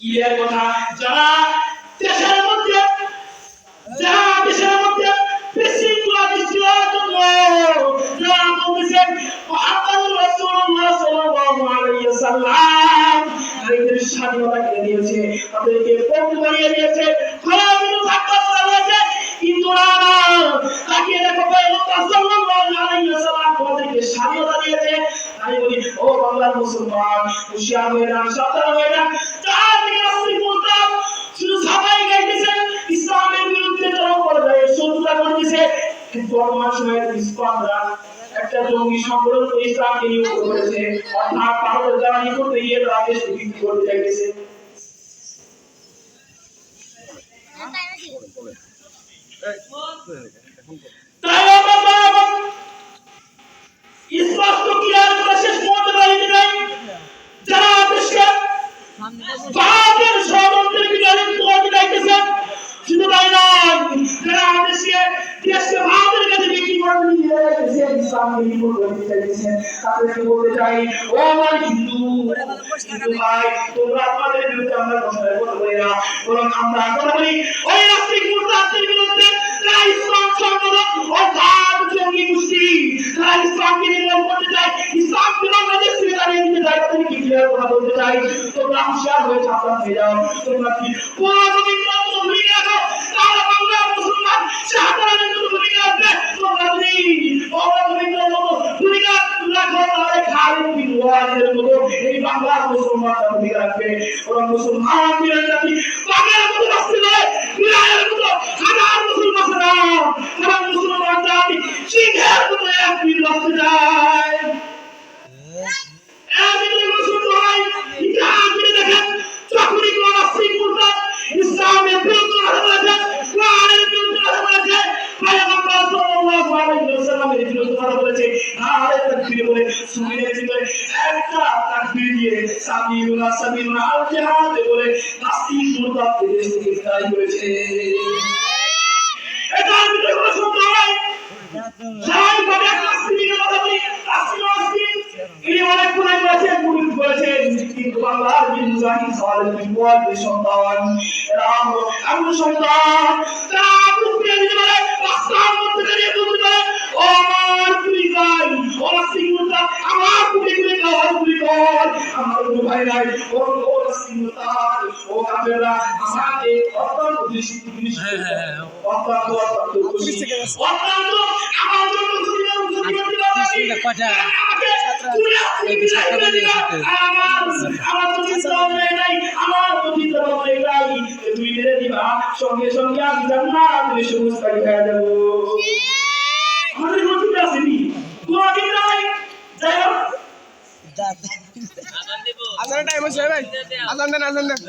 এর কথা যারা দেশের মধ্যে বিশৃঙ্খলা সৃষ্টি হওয়ার জন্য যারা বলছেন মুহাম্মদুর রাসূলুল্লাহ সাল্লাল্লাহু আলাইহি ওয়াসাল্লাম নারীদের স্বাধীনতা কেড়ে নিয়েছে, তাদেরকে বন্দী বানিয়ে দিয়েছে, খোলামেলা থাকতে বলেছে, কিন্তু না তাকিয়ে দেখো পয়গম্বর সাল্লাল্লাহু আলাইহি ওয়াসাল্লাম তোমাদেরকে স্বাধীনতা দিয়েছে। তাই বলি ও বাংলার মুসলমান, হুঁশিয়ার হয়ে যান, সাবধান হয়ে যান। যারা থেকে রাসূল বলতাম শুধু সবাই গাইতেছে ইসলামের বিরুদ্ধে চরম পর্যায়ে শত্রুতা করতেছে, কিন্তু বর্তমান সময়ের ইসলামরা একটা জঙ্গি সংগঠন ইসলামকে নিয়োগ করেছে, অর্থাৎ ভারতের যারা নিয়োগ দিয়ে রাজেশ বিক্রি করতে চাইতেছে। তাই আমরা স্পষ্ট ক্লিয়ার করে শেষ করতে পারি নাই যারা দেশকে ভারতের ষড়যন্ত্রের বিরুদ্ধে করতে চাইতেছে, শুধু তাই নয় যারা দেশকে ভারতের কাছে বিক্রি করে নিয়ে যাইতেছে, ইসলামকে নিয়োগ করতে চাইতেছে, তাদেরকে বলতে চাই ও আমার হিন্দু ভাই, তোমরা তোমাদের বিরুদ্ধে আমরা কথা বলি না, বরং আমরা কথা বলি ওই নাস্তিক মুরতাদদের বিরুদ্ধে যারা ইসলাম সংগঠন অর্থাৎ জঙ্গি গোষ্ঠী যারা ইসলামকে নির্মূল করতে চায়, ইসলাম বাংলাদেশ থেকে দাঁড়িয়ে দিতে চায়, তাদেরকে ক্লিয়ার কথা বলতে চাই। তোমরা হুঁশিয়ার হয়ে সাবধান হয়ে যাও। তোমরা কি ভূমিকা রাখো, তাহলে বাংলার মুসলমান শাহজালালের মতো ভূমিকা রাখবে। তোমরা যদি ভূমিকা রাখো তাহলে খালিদ বিন ওয়ালিদের মতো এই বাংলার মুসলমানরা ভূমিকা রাখবে। ওরা মুসলমান বিরোধী জাতি, বাংলার মতো রাষ্ট্র নয়, বিরাটের মতো হাজার মুসলমান তারা মুসলমান জাতি সিংহের মতো এক দিন রাখতে যায়। একদিন মুসলমান হয় ইতিহাস করে দেখেন, যখনই কোন নাস্তিক মুরতাদ ইসলামের বিরুদ্ধে কথা বলেছে, কোরআনের বিরুদ্ধে কথা বলেছে, পয়গম্বর সাল্লাল্লাহু আলাইহি ওয়াসাল্লামের বিরুদ্ধে কথা বলেছে, নারে তাকবীর বলে সুন্নিদের ভিতরে একটা তাকবীর দিয়ে সাবিলুল্লাহ আল জিহাদ বলে নাস্তিক মুরতাদকে দেশ থেকে বিদায় করেছে। এটার ভিতরে কোনো সন্দেহ নাই। যাই ভাবে নাস্তিকের কথা বলি, নাস্তিক ইনি অনেক গুনাহ করেছেন, মুরিদ করেছেন, কিন্তু বাংলার বীর মুজাহিদ খালিদ বিন ওয়ালিদের সন্তান, এরা এমন সন্তান যারা বুঝতে দিতে পারে, রাস্তার মধ্যে দাঁড়িয়ে বলতে পারে ও আমার তুই ভাই, ও নাস্তিক মুরতাদ আমার পুরে পুরে খাওয়ার পুরি কর, আমার কোনো ভাই নাই, ও নাস্তিক মুরতাদ ও কাফেররা আমাকে অত্যন্ত খুশি অত্যন্ত খুশি অত্যন্ত আমার জন্য খুশি করতে পারে। সঙ্গে সঙ্গে আমি জান্নাতের সবুজ পাখি হয়ে যাব। আমাদের নসিবে আসেনি, কোনদিন নাই। যাই হোক, আজান টাইম হচ্ছে ভাই, আজান দেন।